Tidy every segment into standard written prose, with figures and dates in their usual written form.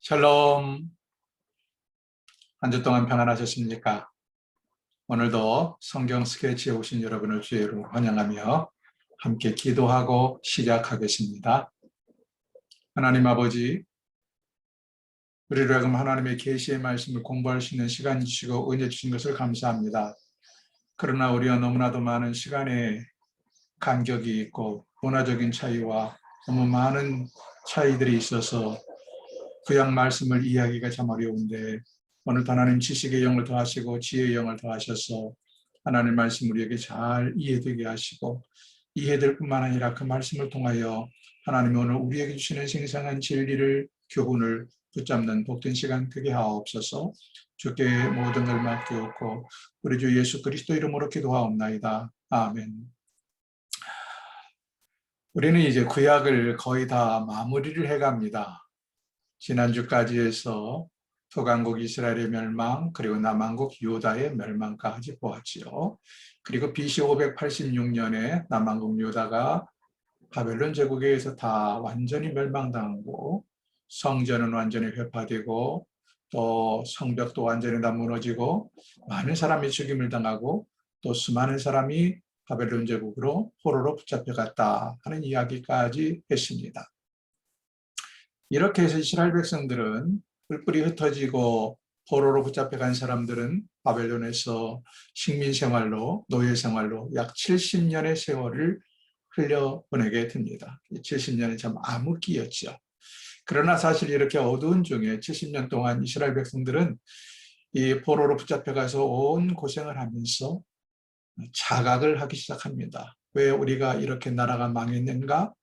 샬롬. 한 주 동안 평안하셨습니까? 오늘도 성경 스케치에 오신 여러분을 주의로 환영하며 함께 기도하고 시작하겠습니다. 하나님 아버지, 우리를 하여금 하나님의 계시의 말씀을 공부할 수 있는 시간 주시고 은혜 주신 것을 감사합니다. 그러나 우리가 너무나도 많은 시간의 간격이 있고 문화적인 차이와 너무 많은 차이들이 있어서 구약 말씀을 이해하기가 참 어려운데, 오늘도 하나님 지식의 영을 더하시고 지혜의 영을 더하셔서 하나님 말씀 우리에게 잘 이해되게 하시고, 이해될 뿐만 아니라 그 말씀을 통하여 하나님 오늘 우리에게 주시는 생생한 진리를, 교훈을 붙잡는 복된 시간 되게 하옵소서. 주께 모든 걸 맡기옵고 우리 주 예수 그리스도 이름으로 기도하옵나이다. 아멘. 우리는 이제 구약을 거의 다 마무리를 해갑니다. 지난주까지 해서 서강국 이스라엘의 멸망, 그리고 남한국 유다의 멸망까지 보았지요. 그리고 BC 586년에 남한국 유다가 바벨론 제국에 의해서 다 완전히 멸망당하고, 성전은 완전히 회파되고, 또 성벽도 완전히 다 무너지고, 많은 사람이 죽임을 당하고, 또 수많은 사람이 바벨론 제국으로 포로로 붙잡혀갔다 하는 이야기까지 했습니다. 이렇게 해서 이스라엘 백성들은 뿔뿔이 흩어지고, 포로로 붙잡혀간 사람들은 바벨론에서 식민생활로, 노예생활로 약 70년의 세월을 흘려보내게 됩니다. 70년이 참 암흑기였죠. 그러나 사실 이렇게 어두운 중에 70년 동안 이스라엘 백성들은 이 포로로 붙잡혀가서 온 고생을 하면서 자각을 하기 시작합니다. 왜 우리가 이렇게 나라가 망했는가?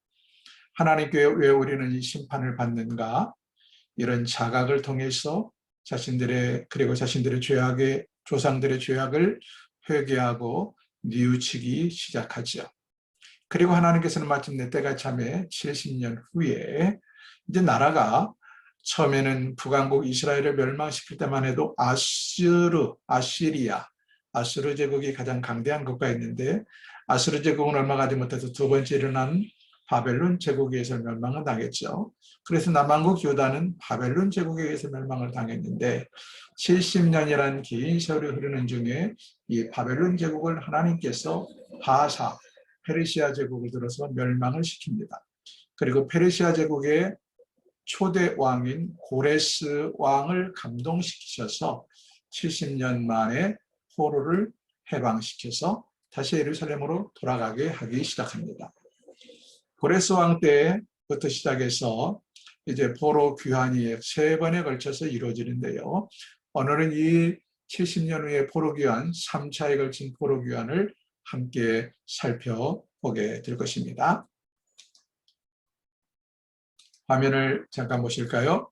하나님께 왜 우리는 이 심판을 받는가? 이런 자각을 통해서 그리고 자신들의 죄악의, 조상들의 죄악을 회개하고 뉘우치기 시작하죠. 그리고 하나님께서는 마침내 때가 참에 70년 후에 이제 나라가, 처음에는 북왕국 이스라엘을 멸망시킬 때만 해도 아수르 제국이 가장 강대한 국가였는데, 아수르 제국은 얼마 가지 못해서 두 번째 일어난 바벨론 제국에 의해서 멸망을 당했죠. 그래서 남한국 유다는 바벨론 제국에 의해서 멸망을 당했는데, 70년이라는 긴 세월이 흐르는 중에 이 바벨론 제국을 하나님께서 바사, 페르시아 제국을 들어서 멸망을 시킵니다. 그리고 페르시아 제국의 초대 왕인 고레스 왕을 감동시키셔서 70년 만에 포로를 해방시켜서 다시 예루살렘으로 돌아가게 하기 시작합니다. 고레스 왕 때부터 시작해서 이제 포로 귀환이 3번에 걸쳐서 이루어지는데요. 오늘은 이 70년 후의 포로 귀환, 3차에 걸친 포로 귀환을 함께 살펴보게 될 것입니다. 화면을 잠깐 보실까요?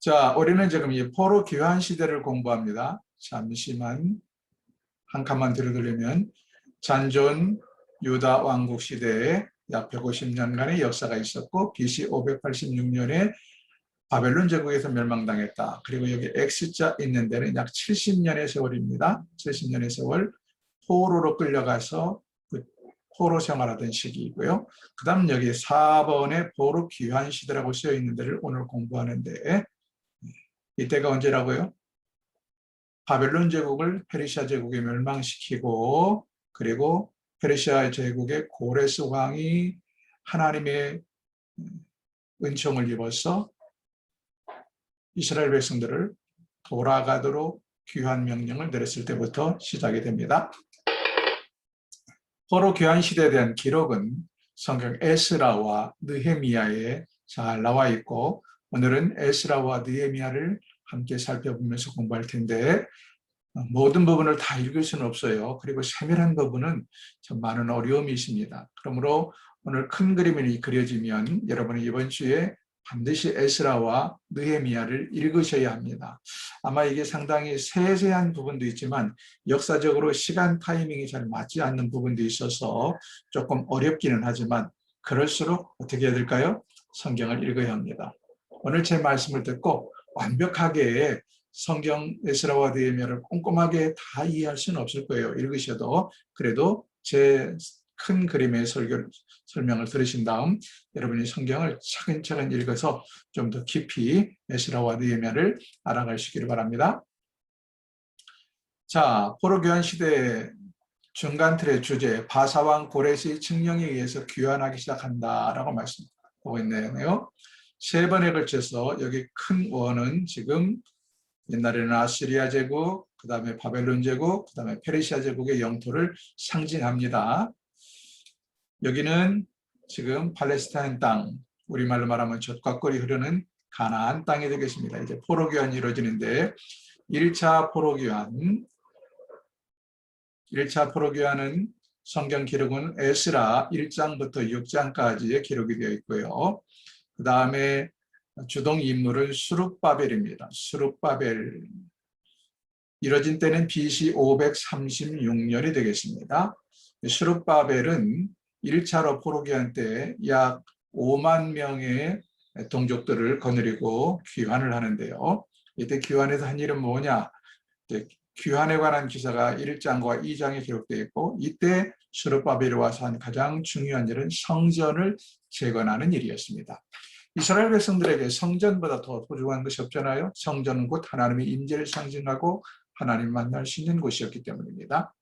자, 우리는 지금 이 포로 귀환 시대를 공부합니다. 잠시만 한 칸만 들어드리면, 잔존 유다 왕국 시대에 약 150년간의 역사가 있었고, BC 586년에 바벨론 제국에서 멸망당했다. 그리고 여기 X자 있는 데는 약 70년의 세월입니다. 70년의 세월 포로로 끌려가서 그 포로 생활하던 시기이고요. 그 다음 여기 4번에 포로 귀환 시대라고 쓰여 있는 데를 오늘 공부하는데, 이때가 언제라고요? 바벨론 제국을 페르시아 제국에 멸망시키고, 그리고 페르시아 제국의 고레스 왕이 하나님의 은총을 입어서 이스라엘 백성들을 돌아가도록 귀환 명령을 내렸을 때부터 시작이 됩니다. 포로 귀환 시대에 대한 기록은 성경 에스라와 느헤미야에 잘 나와 있고, 오늘은 에스라와 느헤미야를 함께 살펴보면서 공부할 텐데, 모든 부분을 다 읽을 수는 없어요. 그리고 세밀한 부분은 좀 많은 어려움이 있습니다. 그러므로 오늘 큰 그림이 그려지면 여러분은 이번 주에 반드시 에스라와 느헤미야를 읽으셔야 합니다. 아마 이게 상당히 세세한 부분도 있지만 역사적으로 시간 타이밍이 잘 맞지 않는 부분도 있어서 조금 어렵기는 하지만, 그럴수록 어떻게 해야 될까요? 성경을 읽어야 합니다. 오늘 제 말씀을 듣고 완벽하게 성경 에스라와 느헤미야를 꼼꼼하게 다 이해할 수는 없을 거예요. 읽으셔도. 그래도 제 큰 그림의 설명을 들으신 다음 여러분이 성경을 차근차근 읽어서 좀 더 깊이 에스라와 느헤미야를 알아가시기를 바랍니다. 자, 포로교환 시대 중간 틀의 주제, 바사왕 고레스의 칙령에 의해서 귀환하기 시작한다라고 말씀하고 있네요. 세 번에 걸쳐서 여기 큰 원은 지금 옛날에는 아시리아 제국, 그 다음에 바벨론 제국, 그 다음에 페르시아 제국의 영토를 상징합니다. 여기는 지금 팔레스타인 땅, 우리말로 말하면 젖과 꿀이 흐르는 가나안 땅이 되겠습니다. 이제 포로교환이 이루어지는데 1차 포로교환은 성경 기록은 에스라 1장부터 6장까지의 기록이 되어 있고요. 그 다음에 주동 인물은 수룹바벨입니다. 수룹바벨 이뤄진 때는 BC 536년이 되겠습니다. 수룹바벨은 1차로 포로기한 때 약 5만 명의 동족들을 거느리고 귀환을 하는데요. 이때 귀환에서 한 일은 뭐냐? 귀환에 관한 기사가 1장과 2장에 기록되어 있고 이때 수룹바벨이 와서 한 가장 중요한 일은 성전을 재건하는 일이었습니다. 이스라엘 백성들에게 성전보다 더 소중한 것이 없잖아요. 성전은 곧 하나님의 임재를 상징하고 하나님 만날 수 있는 곳이었기 때문입니다.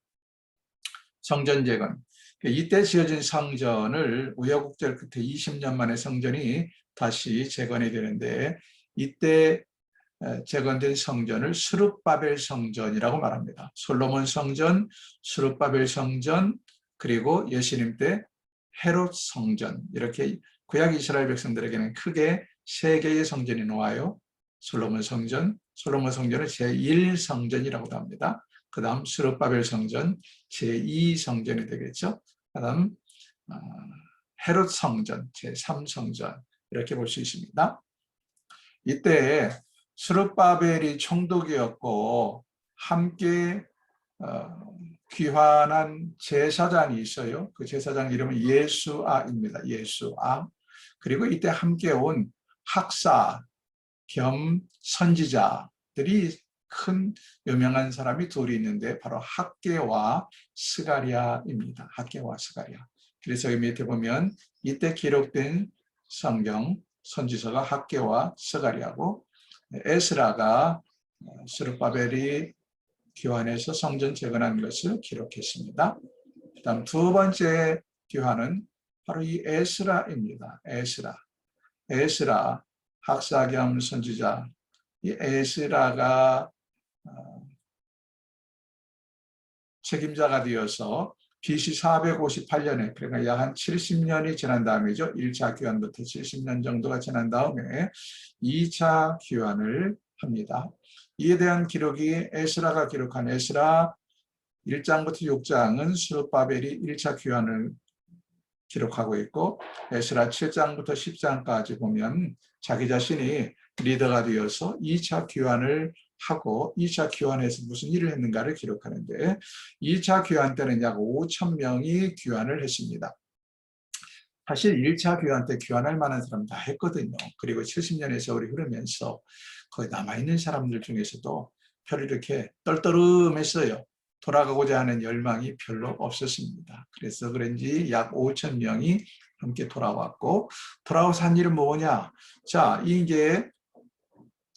성전 재건. 이때 지어진 성전을 우여곡절 끝에 20년 만에 성전이 다시 재건이 되는데 이때 재건된 성전을 수룹바벨 성전이라고 말합니다. 솔로몬 성전, 수룹바벨 성전, 그리고 예수님 때 헤롯 성전, 이렇게 구약 이스라엘 백성들에게는 크게 세 개의 성전이 놓아요. 솔로몬 성전은 제1성전이라고도 합니다. 그 다음 스룹바벨 성전, 제2성전이 되겠죠. 그 다음 헤롯 성전, 제3성전, 이렇게 볼 수 있습니다. 이때 스룹바벨이 총독이었고 함께 귀환한 제사장이 있어요. 그 제사장 이름은 예수아입니다. 예수아. 그리고 이때 함께 온 학사 겸 선지자들이 큰 유명한 사람이 둘이 있는데 바로 학개와 스가랴입니다. 학개와 스가랴. 그래서 여기 밑에 보면 이때 기록된 성경 선지서가 학개와 스가랴고 에스라가 스룹바벨이 귀환해서 성전 재건한 것을 기록했습니다. 그다음 두 번째 귀환은 바로 이 에스라입니다. 에스라 학사 겸 선지자. 이 에스라가 책임자가 되어서 BC 458년에 그러니까 약 한 70년이 지난 다음이죠. 1차 귀환부터 70년 정도가 지난 다음에 2차 귀환을 합니다. 이에 대한 기록이 에스라가 기록한 에스라 1장부터 6장은 스룹바벨이 1차 귀환을 기록하고 있고 에스라 7장부터 10장까지 보면 자기 자신이 리더가 되어서 2차 귀환을 하고 2차 귀환에서 무슨 일을 했는가를 기록하는데 2차 귀환 때는 약 5천 명이 귀환을 했습니다. 사실 1차 귀환 때 귀환할 만한 사람 다 했거든요. 그리고 70년의 세월이 흐르면서 거기 남아있는 사람들 중에서도 별로 이렇게 떨떠름했어요. 돌아가고자 하는 열망이 별로 없었습니다. 그래서 그런지 약 5천 명이 함께 돌아왔고 돌아와서 한 일은 뭐냐? 자, 이게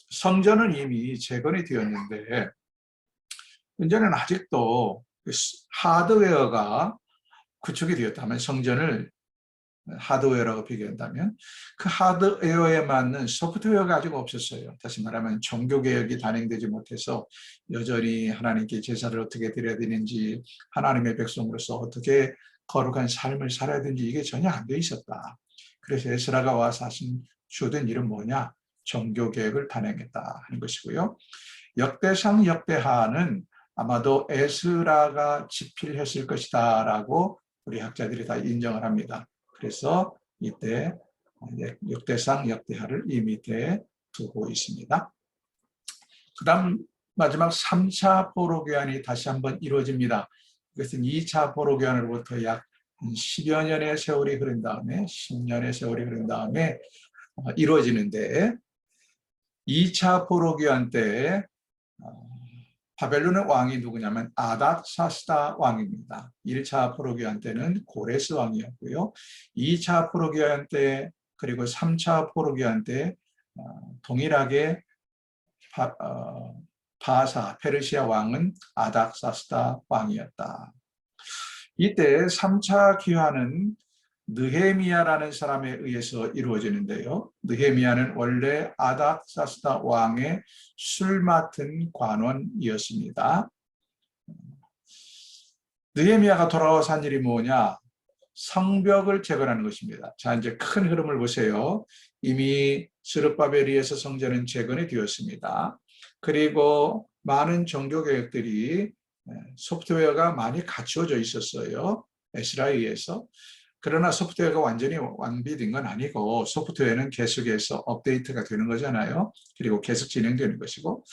성전은 이미 재건이 되었는데 문제는 아직도 하드웨어가 구축이 되었다면 성전을 하드웨어라고 비교한다면 그 하드웨어에 맞는 소프트웨어가 아직 없었어요. 다시 말하면 종교개혁이 단행되지 못해서 여전히 하나님께 제사를 어떻게 드려야 되는지 하나님의 백성으로서 어떻게 거룩한 삶을 살아야 되는지 이게 전혀 안 돼 있었다. 그래서 에스라가 와서 주된 일은 뭐냐? 종교개혁을 단행했다 하는 것이고요. 역대상 역대하는 아마도 에스라가 집필했을 것이다 라고 우리 학자들이 다 인정을 합니다. 그래서 이때 역대상 역대하를 이 밑에 두고 있습니다. 그 다음 마지막 3차 포로교환이 다시 한번 이루어집니다. 이것은 2차 포로교환으로부터 약 10여 년의 세월이 흐른 다음에 10년의 세월이 흐른 다음에 이루어지는데 2차 포로교환 때 바벨론의 왕이 누구냐면 아닥사스다 왕입니다. 1차 포로기한 때는 고레스 왕이었고요. 2차 포로기한 때 그리고 3차 포로기한 때 동일하게 바사 페르시아 왕은 아닥사스다 왕이었다. 이때 3차 귀환은 느헤미야라는 사람에 의해서 이루어지는데요. 느헤미야는 원래 아닥사스다 왕의 술 맡은 관원이었습니다. 느헤미야가 돌아와서 한 일이 뭐냐? 성벽을 재건하는 것입니다. 자, 이제 큰 흐름을 보세요. 이미 스룹바벨에서 성전은 재건이 되었습니다. 그리고 많은 종교개혁들이 소프트웨어가 많이 갖추어져 있었어요. 에스라에 의해서. 그러나 소프트웨어가 완전히 완비된 건 아니고 소프트웨어는 계속해서 업데이트가 되는 거잖아요. 그리고 계속 진행되는 것이고.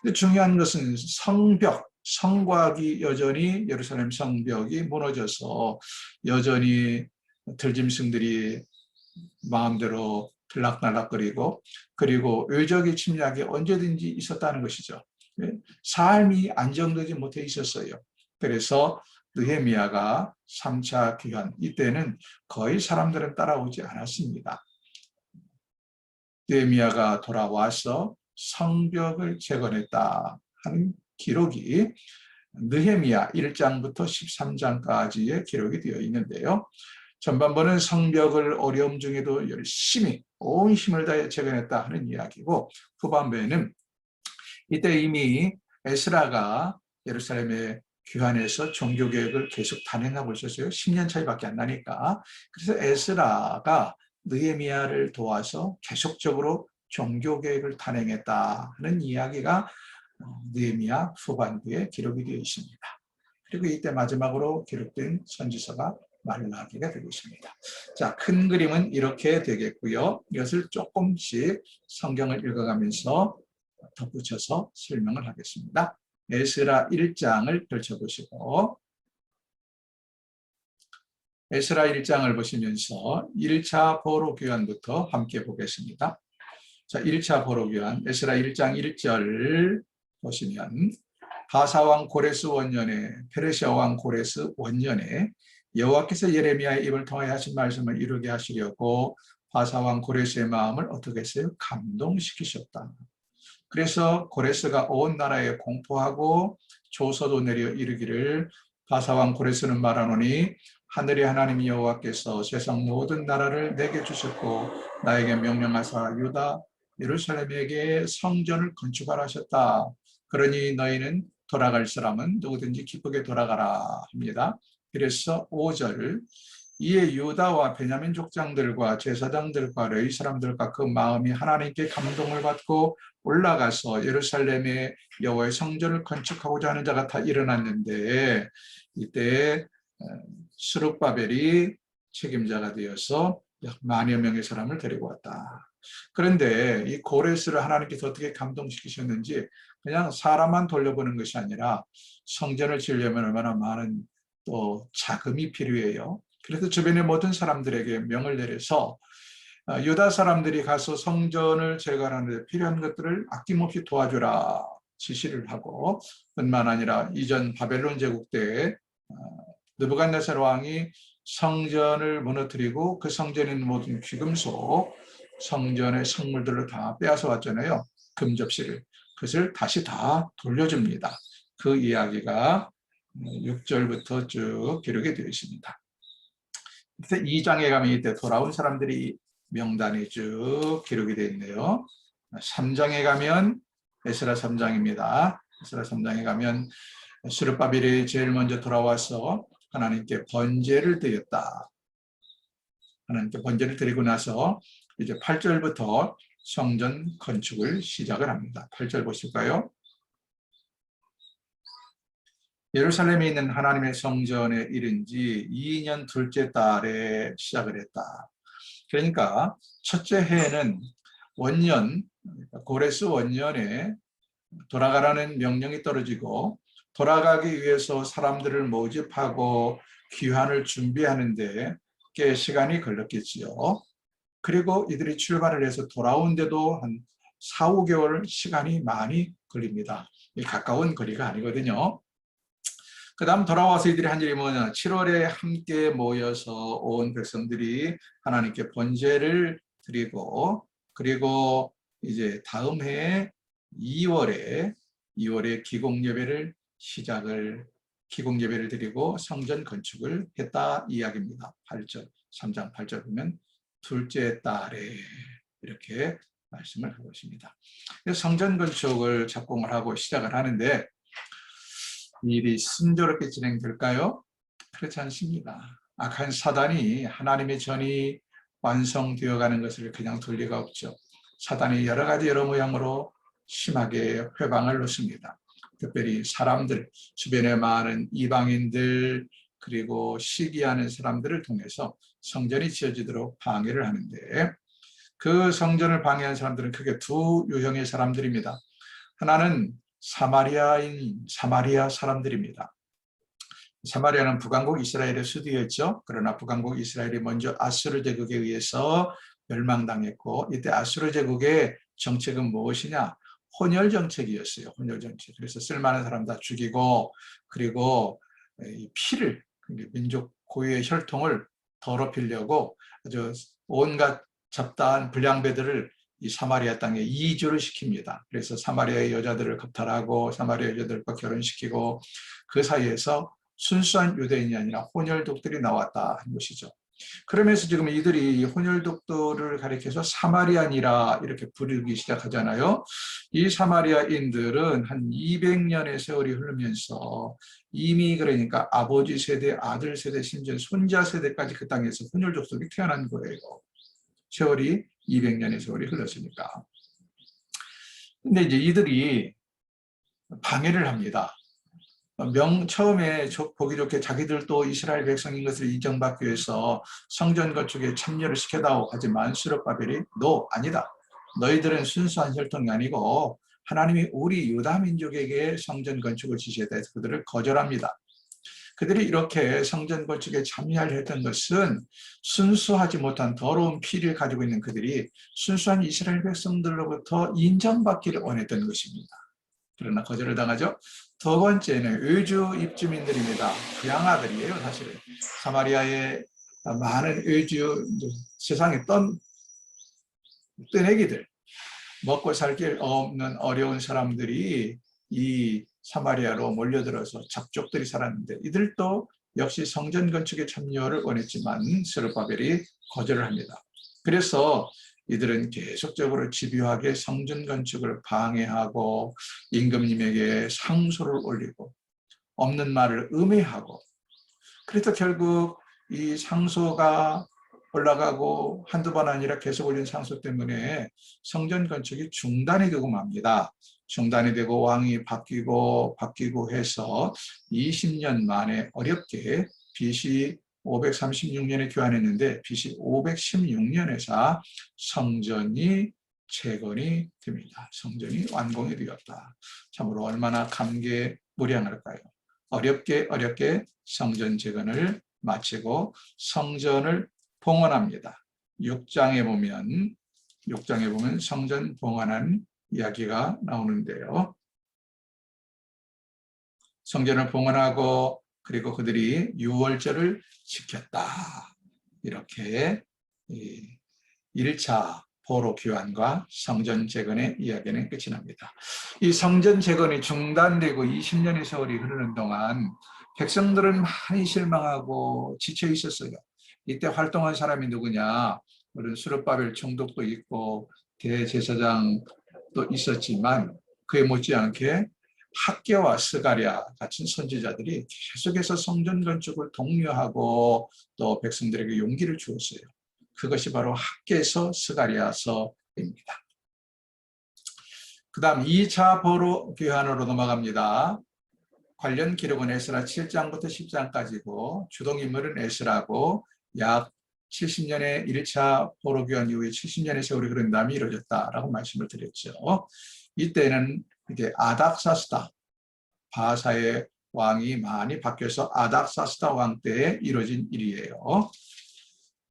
근데 중요한 것은 성벽, 성곽이 여전히 예루살렘 성벽이 무너져서 여전히 들짐승들이 마음대로 들락날락거리고 그리고 외적인 침략이 언제든지 있었다는 것이죠. 삶이 안정되지 못해 있었어요. 그래서 느헤미야가 3차 귀환, 이때는 거의 사람들은 따라오지 않았습니다. 느헤미야가 돌아와서 성벽을 재건했다 하는 기록이 느헤미야 1장부터 13장까지의 기록이 되어 있는데요. 전반부는 성벽을 어려움 중에도 열심히 온 힘을 다해 재건했다 하는 이야기고, 후반부에는 이때 이미 에스라가 예루살렘에 귀환해서 종교개혁을 계속 단행하고 있었어요. 10년 차이밖에 안 나니까. 그래서 에스라가 느헤미야를 도와서 계속적으로 종교개혁을 단행했다 하는 이야기가 느헤미야 후반부에 기록이 되어 있습니다. 그리고 이때 마지막으로 기록된 선지서가 말라기가 되고 있습니다. 자, 큰 그림은 이렇게 되겠고요. 이것을 조금씩 성경을 읽어가면서 덧붙여서 설명을 하겠습니다. 에스라 1장을 펼쳐보시고 에스라 1장을 보시면서 1차 포로 귀환부터 함께 보겠습니다. 자, 1차 포로 귀환 에스라 1장 1절 보시면 바사왕 고레스 원년에 페르시아 왕 고레스 원년에 여호와께서 예레미야의 입을 통하여 하신 말씀을 이루게 하시려고 바사왕 고레스의 마음을 어떻게 했어요? 감동시키셨다. 그래서 고레스가 온 나라에 공포하고 조서도 내려 이르기를 바사왕 고레스는 말하노니 하늘의 하나님 여호와께서 세상 모든 나라를 내게 주셨고 나에게 명령하사 유다 예루살렘에게 성전을 건축하라 하셨다. 그러니 너희는 돌아갈 사람은 누구든지 기쁘게 돌아가라 합니다. 그래서 5절 이에 유다와 베냐민 족장들과 제사장들과 레위 사람들과 그 마음이 하나님께 감동을 받고 올라가서 예루살렘에 여호와의 성전을 건축하고자 하는 자가 다 일어났는데 이때 스룹바벨이 책임자가 되어서 약 10,000여 명의 사람을 데리고 왔다. 그런데 이 고레스를 하나님께서 어떻게 감동시키셨는지 그냥 사람만 돌려보는 것이 아니라 성전을 지으려면 얼마나 많은 또 자금이 필요해요. 그래서 주변의 모든 사람들에게 명을 내려서 유다 사람들이 가서 성전을 재건하는 데 필요한 것들을 아낌없이 도와주라 지시를 하고, 뿐만 아니라 이전 바벨론 제국 때 느부갓네살 왕이 성전을 무너뜨리고 그 성전에 있는 모든 귀금속, 성전의 성물들을 다 빼앗아 왔잖아요. 금접시를. 그것을 다시 다 돌려줍니다. 그 이야기가 6절부터 쭉 기록이 되어 있습니다. 2장에 가면 이때 돌아온 사람들이 명단이 쭉 기록이 되어 있네요. 3장에 가면 에스라 3장입니다. 에스라 3장에 가면 스룹바벨이 제일 먼저 돌아와서 하나님께 번제를 드렸다. 하나님께 번제를 드리고 나서 이제 8절부터 성전 건축을 시작을 합니다. 8절 보실까요? 예루살렘에 있는 하나님의 성전에 이른 지 2년 둘째 달에 시작을 했다. 그러니까 첫째 해에는 원년, 고레스 원년에 돌아가라는 명령이 떨어지고 돌아가기 위해서 사람들을 모집하고 귀환을 준비하는데 꽤 시간이 걸렸겠지요. 그리고 이들이 출발을 해서 돌아오는데도 한 4, 5개월 시간이 많이 걸립니다. 가까운 거리가 아니거든요. 그 다음 돌아와서 이들이 한 일이 뭐냐, 7월에 함께 모여서 온 백성들이 하나님께 번제를 드리고, 그리고 이제 다음 해 2월에 기공예배를 드리고 성전 건축을 했다 이야기입니다. 8절, 3장 8절 보면 둘째 달에 이렇게 말씀을 하고 있습니다. 성전 건축을 착공을 하고 시작을 하는데 일이 순조롭게 진행될까요? 그렇지 않습니다. 악한 사단이 하나님의 전이 완성되어가는 것을 그냥 둘 리가 없죠. 사단이 여러 가지 여러 모양으로 심하게 회방을 놓습니다. 특별히 사람들, 주변에 많은 이방인들, 그리고 시기하는 사람들을 통해서 성전이 지어지도록 방해를 하는데, 그 성전을 방해한 사람들은 크게 두 유형의 사람들입니다. 하나는 사마리아 사람들입니다. 사마리아는 북왕국 이스라엘의 수도였죠. 그러나 북왕국 이스라엘이 먼저 아수르 제국에 의해서 멸망당했고, 이때 아수르 제국의 정책은 무엇이냐? 혼혈 정책이었어요. 혼혈 정책. 그래서 쓸만한 사람 다 죽이고, 그리고 이 피를, 민족 고유의 혈통을 더럽히려고 아주 온갖 잡다한 불량배들을 이 사마리아 땅에 이주를 시킵니다. 그래서 사마리아의 여자들을 겁탈하고 사마리아 여자들과 결혼시키고, 그 사이에서 순수한 유대인이 아니라 혼혈독들이 나왔다 하는 것이죠. 그러면서 지금 이들이 혼혈독들을 가리켜서 사마리안이라 이렇게 부르기 시작하잖아요. 이 사마리아인들은 한 200년의 세월이 흐르면서 이미 그러니까 아버지 세대, 아들 세대, 심지어 손자 세대까지 그 땅에서 혼혈족속이 태어난 거예요. 세월이 200년의 세월이 흘렀으니까. 근데 이제 이들이 방해를 합니다. 처음에 보기 좋게 자기들도 이스라엘 백성인 것을 인정받기 위해서 성전 건축에 참여를 시켜다오 하지만 스룹바벨이 너 아니다. 너희들은 순수한 혈통이 아니고 하나님이 우리 유다 민족에게 성전 건축을 지시했다 해서 그들을 거절합니다. 그들이 이렇게 성전 건축에 참여하려 했던 것은 순수하지 못한 더러운 피를 가지고 있는 그들이 순수한 이스라엘 백성들로부터 인정받기를 원했던 것입니다. 그러나 거절을 당하죠. 두 번째는 의주 입주민들입니다. 부양아들이에요, 사실은. 사마리아의 많은 의주, 세상에 떠내기들, 먹고 살 길 없는 어려운 사람들이 이 사마리아로 몰려들어서 잡족들이 살았는데, 이들도 역시 성전 건축에 참여를 원했지만 스룹바벨이 거절을 합니다. 그래서 이들은 계속적으로 집요하게 성전 건축을 방해하고 임금님에게 상소를 올리고 없는 말을 음해하고, 그래서 결국 이 상소가 올라가고 한두 번 아니라 계속 올린 상소 때문에 성전 건축이 중단이 되고 맙니다. 중단이 되고 왕이 바뀌고 해서 20년 만에 어렵게 BC 536년에 교환했는데 BC 516년에서 성전이 재건이 됩니다. 성전이 완공이 되었다. 참으로 얼마나 감개무량할까요? 어렵게 성전 재건을 마치고 성전을 봉헌합니다. 6장에 보면 성전 봉헌한 이야기가 나오는데요. 성전을 봉헌하고 그리고 그들이 유월절을 지켰다. 이렇게 1차 포로 귀환과 성전 재건의 이야기는 끝이 납니다. 이 성전 재건이 중단되고 20년의 세월이 흐르는 동안 백성들은 많이 실망하고 지쳐 있었어요. 이때 활동한 사람이 누구냐? 물론 스룹바벨 총독도 있고 대제사장도 있었지만 그에 못지않게 학개와 스가랴 같은 선지자들이 계속해서 성전 건축을 독려하고 또 백성들에게 용기를 주었어요. 그것이 바로 학개서 스가랴서입니다. 그 다음 2차 포로 귀환으로 넘어갑니다. 관련 기록은 에스라 7장부터 10장까지고 주동인물은 에스라고 약 70년의 1차 포로 귀환 이후에 70년의 세월이 흐른 다음에 이루어졌다라고 말씀을 드렸죠. 이때는 이제 아닥사스다 바사의 왕이 많이 바뀌어서 아닥사스다 왕 때에 이루어진 일이에요.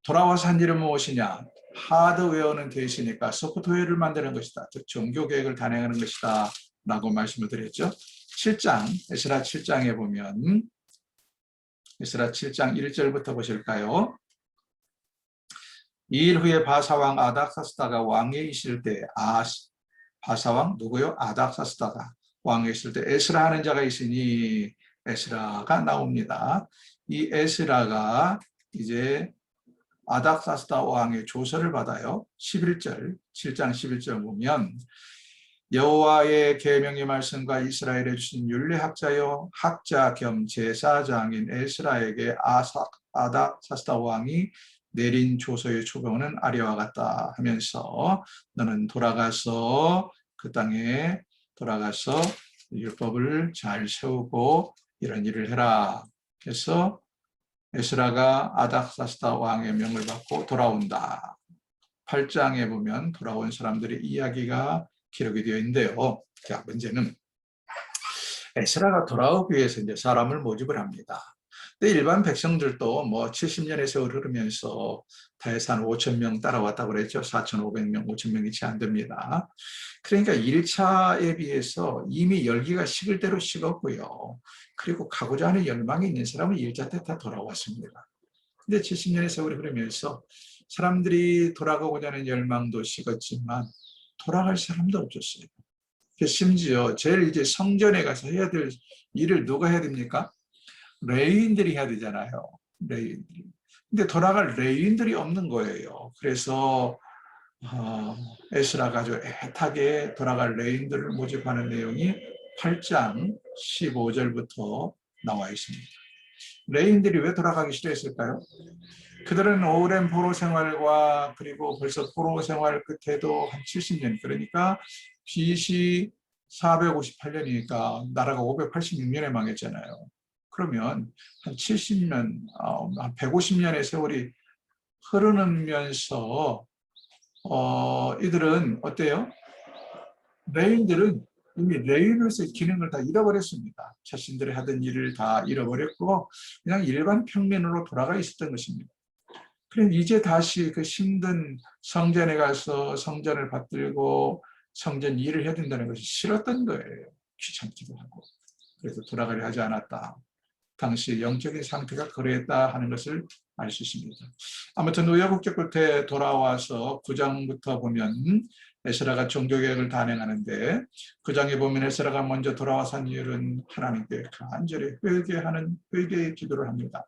돌아와서 한 일은 무엇이냐? 하드웨어는 되어 있으니까 소프트웨어를 만드는 것이다. 즉 종교 계획을 단행하는 것이다 라고 말씀을 드렸죠. 7장, 에스라 7장에 보면 에스라 7장 1절부터 보실까요? 이 일 후에 바사왕 아닥사스다가 왕에 있을 때 바사왕 누구요? 아닥사스다가 왕에 있을 때 에스라 하는 자가 있으니 에스라가 나옵니다. 이 에스라가 이제 아닥사스다 왕의 조서를 받아요. 11절, 7장 11절 보면 여호와의 계명의 말씀과 이스라엘에 주신 율례학자요 학자 겸 제사장인 에스라에게 아닥사스다 왕이 내린 조서의 초본은 아래와 같다 하면서 너는 돌아가서 그 땅에 돌아가서 율법을 잘 세우고 이런 일을 해라. 그래서 에스라가 아닥사스다 왕의 명을 받고 돌아온다. 8장에 보면 돌아온 사람들의 이야기가 기록이 되어 있는데요. 자, 문제는 에스라가 돌아오기 위해서 이제 사람을 모집을 합니다. 근데 일반 백성들도 뭐 70년의 세월을 흐르면서 다해서 한 5천 명 따라왔다고 그랬죠. 4,500명, 5천 명이 채 안 됩니다. 그러니까 1차에 비해서 이미 열기가 식을 대로 식었고요. 그리고 가고자 하는 열망이 있는 사람은 1차 때 다 돌아왔습니다. 근데 70년의 세월이 흐르면서 사람들이 돌아가고자 하는 열망도 식었지만 돌아갈 사람도 없었어요. 심지어 제일 이제 성전에 가서 해야 될 일을 누가 해야 됩니까? 레위인들이 해야 되잖아요. 레위인들이. 근데 돌아갈 레위인들이 없는 거예요. 그래서 에스라가 아주 애타게 돌아갈 레위인들을 모집하는 내용이 8장 15절부터 나와 있습니다. 레위인들이 왜 돌아가기 싫어했을까요? 그들은 오랜 포로 생활과 그리고 벌써 포로 생활 끝에도 한 70년, 그러니까 BC 458년이니까 나라가 586년에 망했잖아요. 그러면 한 70년, 한 150년의 세월이 흐르면서 이들은 어때요? 레인들은 이미 레인으로서의 기능을 다 잃어버렸습니다. 자신들이 하던 일을 다 잃어버렸고 그냥 일반 평민으로 돌아가 있었던 것입니다. 그럼 이제 다시 그 힘든 성전에 가서 성전을 받들고 성전 일을 해야 된다는 것이 싫었던 거예요. 귀찮기도 하고. 그래서 돌아가려 하지 않았다. 당시 영적인 상태가 그랬다 하는 것을 알 수 있습니다. 아무튼 우여곡절 끝에 돌아와서 9장부터 보면 에스라가 종교개혁을 단행하는데 9장에 보면 에스라가 먼저 돌아와서 한 이유는 하나님께 간절히 회개의 기도를 합니다.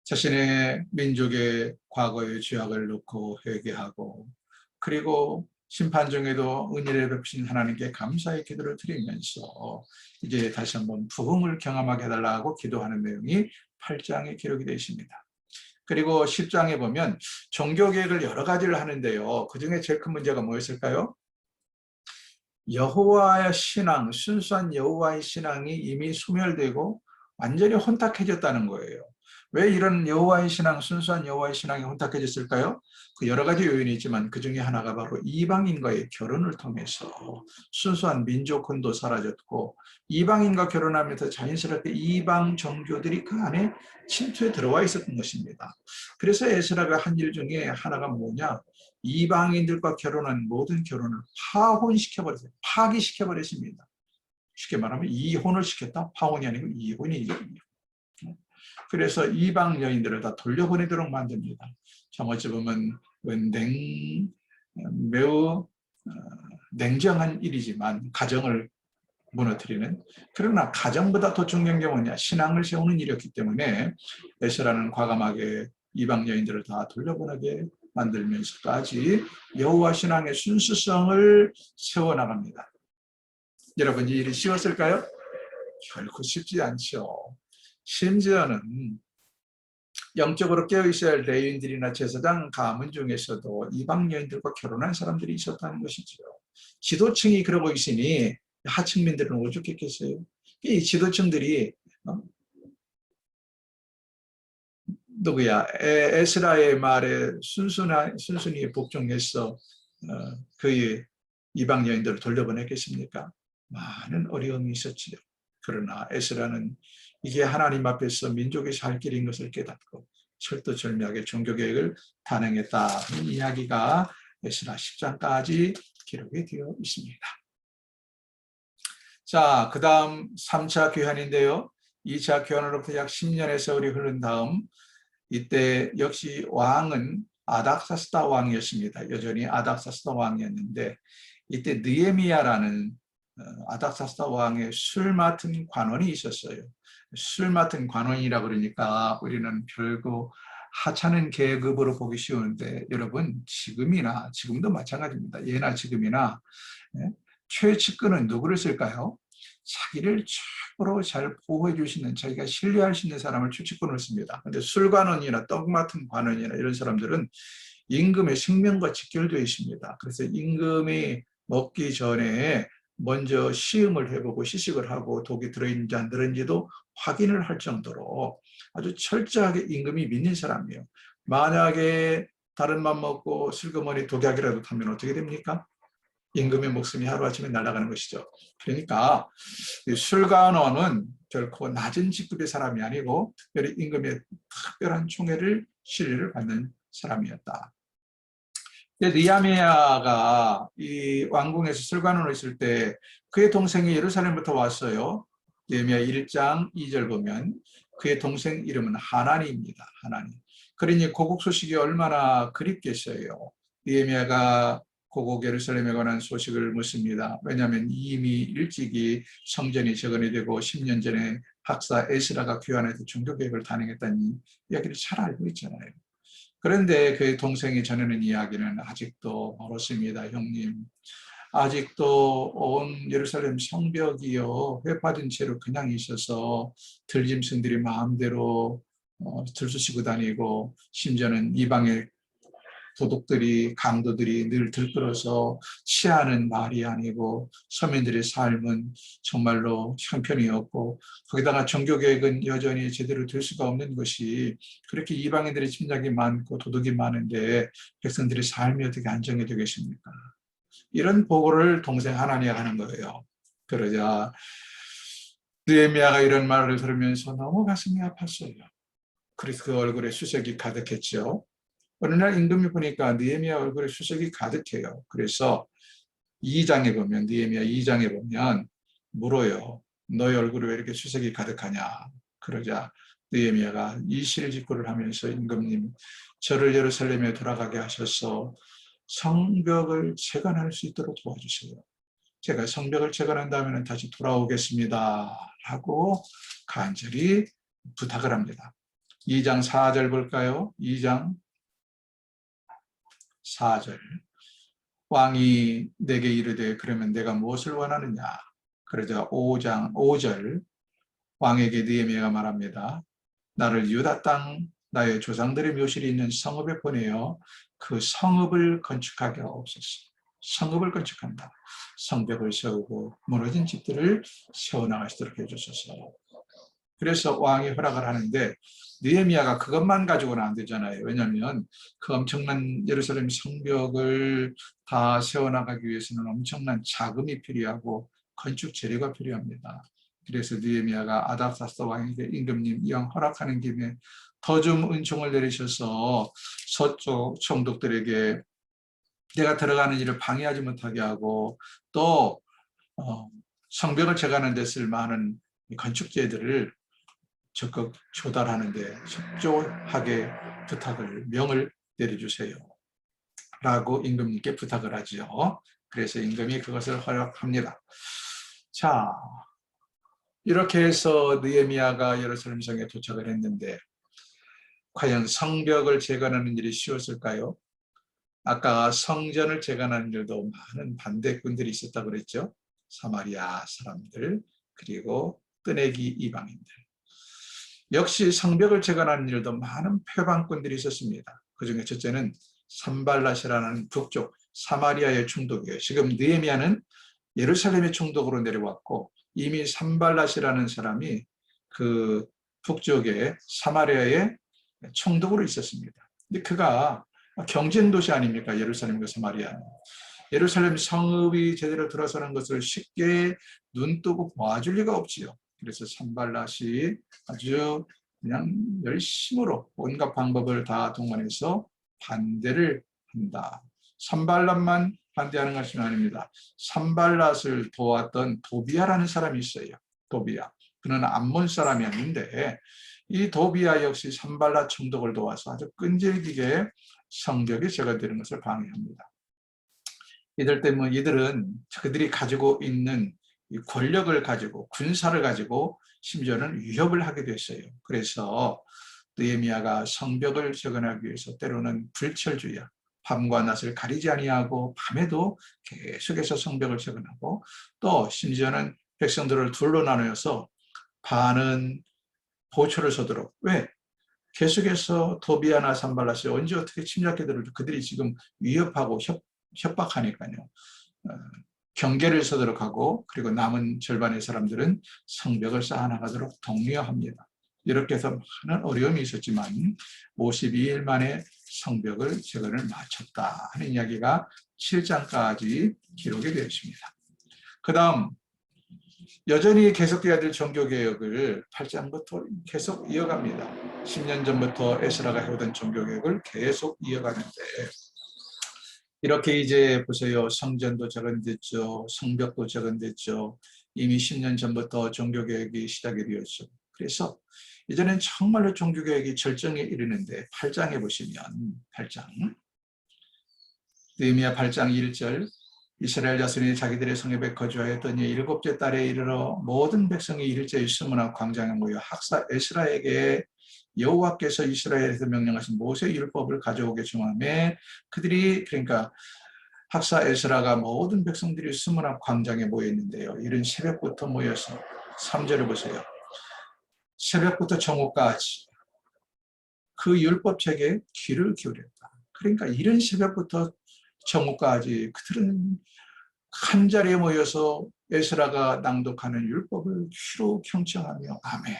자신의 민족의 과거의 죄악을 놓고 회개하고 그리고 심판 중에도 은혜를 베푸신 하나님께 감사의 기도를 드리면서 이제 다시 한번 부흥을 경험하게 해달라고 기도하는 내용이 8장에 기록이 되어 있습니다. 그리고 10장에 보면 종교개혁을 여러 가지를 하는데요. 그중에 제일 큰 문제가 뭐였을까요? 여호와의 신앙, 순수한 여호와의 신앙이 이미 소멸되고 완전히 혼탁해졌다는 거예요. 왜 이런 여호와의 신앙, 순수한 여호와의 신앙이 혼탁해졌을까요? 그 여러 가지 요인이 있지만 그 중에 하나가 바로 이방인과의 결혼을 통해서 순수한 민족혼도 사라졌고 이방인과 결혼하면서 자연스럽게 이방 종교들이 그 안에 침투해 들어와 있었던 것입니다. 그래서 에스라가 한 일 중에 하나가 뭐냐? 이방인들과 결혼한 모든 결혼을 파혼시켜버렸어요. 파기시켜버렸습니다. 쉽게 말하면 이혼을 시켰다. 파혼이 아니고 이혼이죠. 그래서 이방 여인들을 다 돌려보내도록 만듭니다. 참 어찌 보면 매우 냉정한 일이지만 가정을 무너뜨리는, 그러나 가정보다 더 중요한 게 뭐냐, 신앙을 세우는 일이었기 때문에 에스라는 과감하게 이방 여인들을 다 돌려보내게 만들면서까지 여호와 신앙의 순수성을 세워나갑니다. 여러분, 이 일이 쉬웠을까요? 결코 쉽지 않죠. 심지어는 영적으로 깨어있어야 할 레위인들이나 제사장 가문 중에서도 이방 여인들과 결혼한 사람들이 있었다는 것이죠. 지도층이 그러고 있으니 하층민들은 오죽했겠어요. 이 지도층들이 누구야? 에스라의 말에 순순히 복종해서 그의 이방 여인들을 돌려보냈겠습니까? 많은 어려움이 있었지요. 그러나 에스라는 이게 하나님 앞에서 민족의 살 길인 것을 깨닫고 철두철미하게 종교개혁을 단행했다는 이야기가 에스라 10장까지 기록이 되어 있습니다. 자, 그 다음 3차 귀환인데요. 2차 귀환으로부터 약 10년의 세월이 흐른 다음 이때 역시 왕은 아닥사스다 왕이었습니다. 여전히 아닥사스다 왕이었는데 이때 느헤미야라는 아닥사스다 왕의 술 맡은 관원이 있었어요. 술 맡은 관원이라 그러니까 우리는 별거 하찮은 계급으로 보기 쉬운데 여러분 지금도 마찬가지입니다. 예나 지금이나 최측근은 누구를 쓸까요? 자기를 최고로 잘 보호해 주시는 자기가 신뢰할 수 있는 사람을 최측근으로 씁니다. 근데 술관원이나 떡 맡은 관원이나 이런 사람들은 임금의 생명과 직결되어 있습니다. 그래서 임금이 먹기 전에 먼저 시음을 해보고 시식을 하고 독이 들어있는지 안 들어있는지도 확인을 할 정도로 아주 철저하게 임금이 믿는 사람이에요. 만약에 다른 맘 먹고 슬그머니 독약이라도 타면 어떻게 됩니까? 임금의 목숨이 하루아침에 날아가는 것이죠. 그러니까 술관원은 결코 낮은 직급의 사람이 아니고 특별히 임금의 특별한 총애를 신뢰를 받는 사람이었다. 느헤미야가 이 왕궁에서 술관원으로 있을 때 그의 동생이 예루살렘부터 왔어요. 느헤미야 1장 2절 보면 그의 동생 이름은 하나니입니다. 하나니. 그러니 고국 소식이 얼마나 그립겠어요. 느헤미야가 고국 예루살렘에 관한 소식을 묻습니다. 왜냐하면 이미 일찍이 성전이 재건이 되고 10년 전에 박사 에스라가 귀환해서 종교개혁을 단행했다는 이야기를 잘 알고 있잖아요. 그런데 그의 동생이 전하는 이야기는 아직도 멀었습니다. 형님. 아직도 온 예루살렘 성벽이요 회파된 채로 그냥 있어서 들짐승들이 마음대로 들쑤시고 다니고 심지어는 이방의 도둑들이 강도들이 늘 들끓어서 취하는 말이 아니고 서민들의 삶은 정말로 형편이었고 거기다가 종교개혁은 여전히 제대로 될 수가 없는 것이 그렇게 이방인들의 침략이 많고 도둑이 많은데 백성들의 삶이 어떻게 안정이 되겠습니까? 이런 보고를 동생 하나니아가 하는 거예요. 그러자 느헤미야가 이런 말을 들으면서 너무 가슴이 아팠어요. 그래서 그 얼굴에 수색이 가득했죠. 어느 날 임금이 보니까 느헤미야 얼굴에 수색이 가득해요. 그래서 2장에 보면 느헤미야 2장에 보면 물어요. 너의 얼굴에 왜 이렇게 수색이 가득하냐. 그러자 느헤미야가 이실직고를 하면서 임금님 저를 예루살렘에 돌아가게 하셔서 성벽을 재건할 수 있도록 도와주세요. 제가 성벽을 재건한다면 다시 돌아오겠습니다. 라고 간절히 부탁을 합니다. 2장 4절 볼까요? 2장 4절. 왕이 내게 이르되 그러면 내가 무엇을 원하느냐. 그러자 5장 5절 왕에게 느헤미야가 말합니다. 나를 유다 땅 나의 조상들의 묘실이 있는 성읍에 보내어 그 성읍을 건축하게 하옵소서. 성읍을 건축한다. 성벽을 세우고 무너진 집들을 세워나갈 수 있도록 해주소서. 그래서 왕이 허락을 하는데 느헤미야가 그것만 가지고는 안 되잖아요. 왜냐하면 그 엄청난 예루살렘 성벽을 다 세워나가기 위해서는 엄청난 자금이 필요하고 건축 재료가 필요합니다. 그래서 느헤미야가 아닥사스다 왕에게 임금님 이왕 허락하는 김에 더 좀 은총을 내리셔서 서쪽 총독들에게 내가 들어가는 일을 방해하지 못하게 하고 또 성벽을 재건하는 데 쓸 많은 건축재들을 적극 조달하는 데 협조하게 명을 내려주세요. 라고 임금님께 부탁을 하죠. 그래서 임금이 그것을 허락합니다. 자, 이렇게 해서 느헤미야가 예루살렘 성에 도착을 했는데 과연 성벽을 재건하는 일이 쉬웠을까요? 아까 성전을 재건하는 일도 많은 반대꾼들이 있었다고 그랬죠. 사마리아 사람들 그리고 뜨내기 이방인들. 역시 성벽을 재건하는 일도 많은 표방꾼들이 있었습니다. 그중에 첫째는 산발랏이라는 북쪽 사마리아의 총독이에요. 지금 느헤미야는 예루살렘의 총독으로 내려왔고 이미 산발랏이라는 사람이 그 북쪽의 사마리아의 총독으로 있었습니다. 근데 그가 경쟁 도시 아닙니까? 예루살렘과 사마리아는. 예루살렘 성읍이 제대로 들어서는 것을 쉽게 눈뜨고 봐줄 리가 없지요. 그래서 산발랏이 아주 그냥 열심으로 온갖 방법을 다 동원해서 반대를 한다. 산발랏만 반대하는 것은 아닙니다. 산발랏을 도왔던 도비아라는 사람이 있어요. 도비아. 그는 암몬 사람이었는데 이 도비아 역시 산발랏 총독을 도와서 아주 끈질기게 성벽이 제거되는 것을 방해합니다. 이들 때문에 이들은 그들이 가지고 있는 이 권력을 가지고 군사를 가지고 심지어는 위협을 하게 됐어요. 그래서 느헤미야가 성벽을 재건하기 위해서 때로는 불철주야, 밤과 낮을 가리지 아니하고 밤에도 계속해서 성벽을 재건하고 또 심지어는 백성들을 둘로 나누어서 반은 보초를 서도록 왜? 계속해서 도비아나 산발랏이 언제 어떻게 침략해 들어도 그들이 지금 위협하고 협박하니까요. 경계를 서도록 하고 그리고 남은 절반의 사람들은 성벽을 쌓아나가도록 독려합니다. 이렇게 해서 많은 어려움이 있었지만 52일 만에 성벽을 재건을 마쳤다 하는 이야기가 7장까지 기록이 되어 있습니다. 그 다음 여전히 계속해야 될 종교개혁을 8장부터 계속 이어갑니다. 10년 전부터 에스라가 해오던 종교개혁을 계속 이어가는데 이렇게 이제 보세요. 성전도 재건됐죠. 성벽도 재건됐죠. 이미 10년 전부터 종교개혁이 시작이 되었죠. 그래서 이제는 정말로 종교개혁이 절정에 이르는데 8장에 보시면 8장 느헤미야 8장 1절 이스라엘 자손이 자기들의 성읍에 거주하였더니 7째 달에 이르러 모든 백성이 일제히 스무나 광장에 모여 학사 에스라에게 여호와께서 이스라엘에서 명령하신 모세 율법을 가져오게 청하매 그들이 그러니까 학사 에스라가 모든 백성들이 스무나 광장에 모여 있는데요. 이른 새벽부터 모여서 3절을 보세요. 새벽부터 정오까지 그 율법책에 귀를 기울였다. 그러니까 이른 새벽부터 정오까지 그들은 한 자리에 모여서 에스라가 낭독하는 율법을 귀로 경청하며 아멘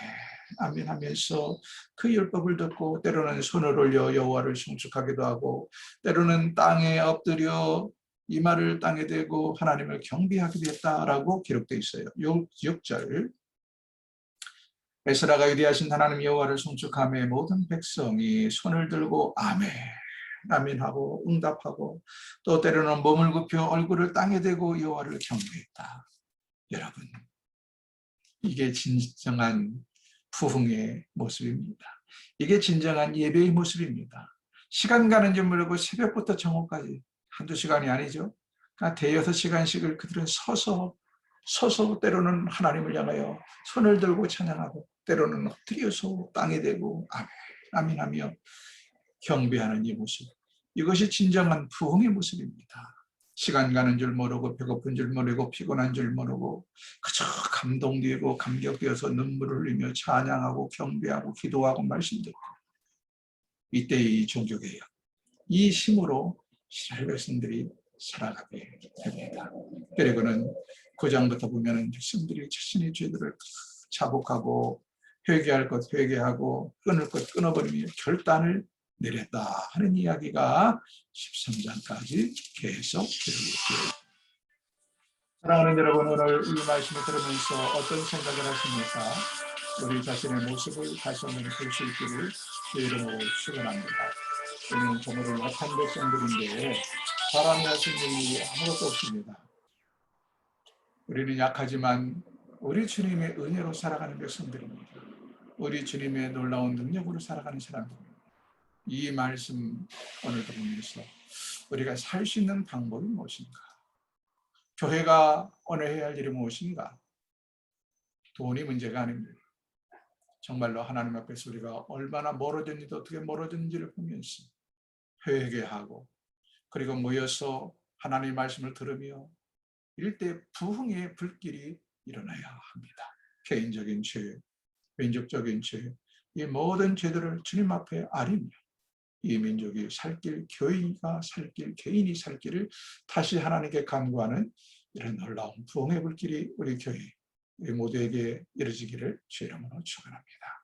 아멘 하면서 그 율법을 듣고 때로는 손을 올려 여호와를 송축하기도 하고 때로는 땅에 엎드려 이마를 땅에 대고 하나님을 경배하기도 했다라고 기록되어 있어요. 6절 에스라가 위대하신 하나님 여호와를 송축하며 모든 백성이 손을 들고 아멘 아멘하고 응답하고 또 때로는 몸을 굽혀 얼굴을 땅에 대고 여호와를 경배했다. 여러분 이게 진정한 부흥의 모습입니다. 이게 진정한 예배의 모습입니다. 시간 가는 줄 모르고 새벽부터 정오까지 한두 시간이 아니죠. 그러니까 대여섯 시간씩을 그들은 서서 때로는 하나님을 향하여 손을 들고 찬양하고 때로는 엎드려서 땅에 대고 아멘 아멘하며 경배하는 이 모습. 이것이 진정한 부흥의 모습입니다. 시간 가는 줄 모르고 배고픈 줄 모르고 피곤한 줄 모르고 그저 감동되고 감격되어서 눈물을 흘리며 찬양하고 경배하고 기도하고 말씀 듣고 이때의 이 종교개혁 이 힘으로 이스라엘 백성들이 살아가게 됩니다. 그리고는 9장부터 보면은 백성들이 자신의 죄들을 자복하고 회개할 것 회개하고 끊을 것 끊어버리며 결단을 내렸다 하는 이야기가 13장까지 계속 기록이 되어 있습니다. 사랑하는 여러분, 오늘 이 말씀을 들으면서 어떤 생각을 하십니까? 우리 자신의 모습을 다시 한번 볼 수 있기를 주 이름으로 축원합니다. 우리는 정말 약한 백성들인데 사람이 할 수 있는 일이 아무것도 없습니다. 우리는 약하지만 우리 주님의 은혜로 살아가는 백성들입니다. 우리 주님의 놀라운 능력으로 살아가는 사람들입니다. 이 말씀 오늘도 보면서 우리가 살 수 있는 방법이 무엇인가? 교회가 오늘 해야 할 일이 무엇인가? 돈이 문제가 아닙니다. 정말로 하나님 앞에서 우리가 얼마나 멀어졌는지 어떻게 멀어졌는지를 보면서 회개하고 그리고 모여서 하나님의 말씀을 들으며 이때 부흥의 불길이 일어나야 합니다. 개인적인 죄, 민족적인 죄, 이 모든 죄들을 주님 앞에 아리며 이 민족이 살 길, 교회가 살 길, 개인이 살 길을 다시 하나님께 간구하는 이런 놀라운 부흥의 불길이 우리 교회, 우리 모두에게 이루어지기를 주의 이름으로 축원합니다.